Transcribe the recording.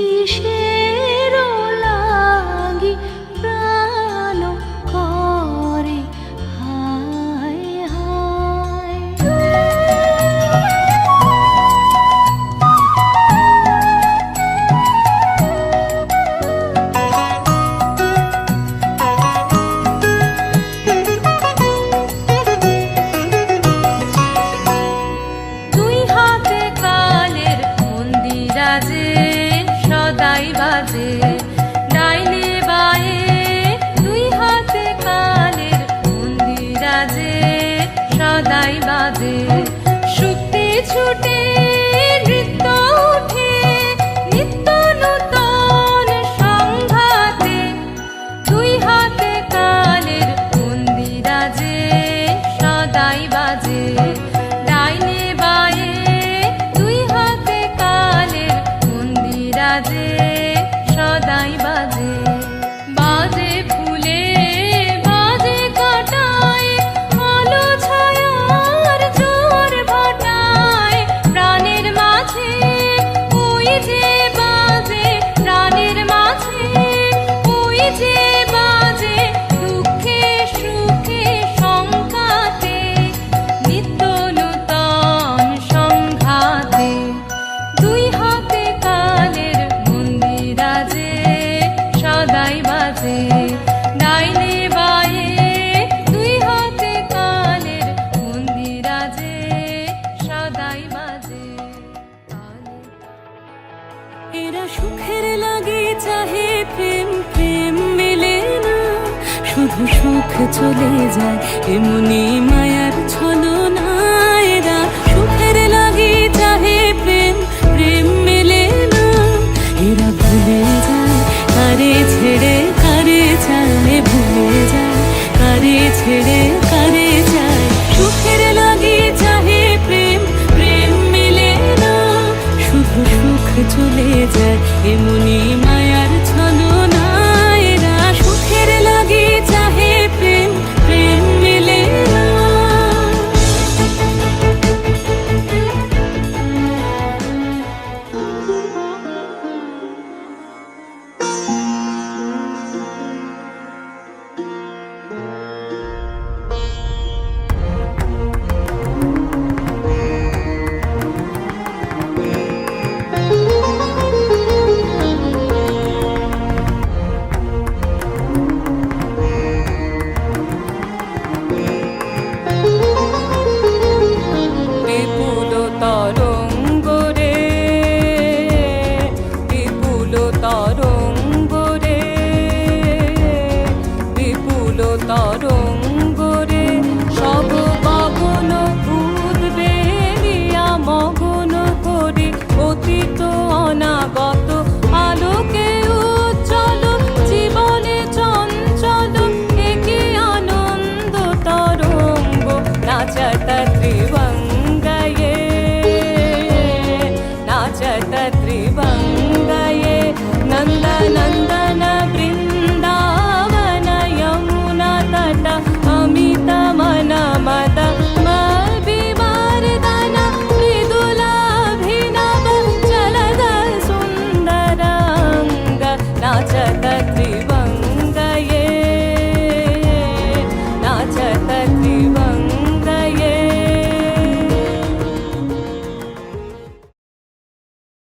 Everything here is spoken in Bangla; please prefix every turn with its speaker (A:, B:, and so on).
A: কিসের লাগি প্রাণ করে হায় হায়। দুই হাতে কালের মন্দিরাজে সদাই বাজে ডাইনে বায়ে, দুই হাতে কালের মন্দিরাজে সদাই বাজে। শুক্তি ছুটে নৃত্য উঠে নিত্য নূতন সংঘাতে, দুই হাতে কালের মন্দিরাজে সদাই বাজে ডাইনে বায়ে, দুই হাতে কালের মন্দিরাজে সদাই বাজে। বাজে ফুলে বাজে কাটায় আলো ছায়ার জোর ভাটায় প্রাণের মাঝে, ওই যে বাজে প্রাণের মাঝে, ওই যে বাজে দুঃখে সুখে সংঘাতে নিত্য নূতন সংঘাতে। দুই হাতে কালের মন্দিরাজে সদাই বাজে ডাইনে বায়ে, দুই হাতে কালের মন্দিরাজে সদাই বাজে।
B: এরা সুখের লাগে চাহে প্রেম, প্রেম মেলে না, শুধু সুখ চলে যায় এমনি মায়ার ছলনা। এরা সুখের লাগে চাহে প্রেম, প্রেম মেলে না, এরা ভুলে যায় কারে ছেড়ে কারে চায়, ভুলে যায় কারে ছেড়ে কারে চায়। সুখের লাগে চাহে প্রেম, প্রেম মেলে না, শুধু সুখ চলে যায় এমনি মায়ার ছলনা। এরা সুখের লাগে চাহে প্রেম, প্রেম মেলে না। বিপুল তরঙ্গ রে, বিপুল তরঙ্গ রে, বিপুল তরঙ্গ রে, সব গগন উঠবে রিয়া মগন করি অতীত অনাগত আলোকে উজ্জ্বল জীবনে চঞ্চল একে আনন্দ তরঙ্গ নাচত ত্রিভঙ্গায়ে, নাচত ত্রিভঙ্গায়ে নন্দনন্দ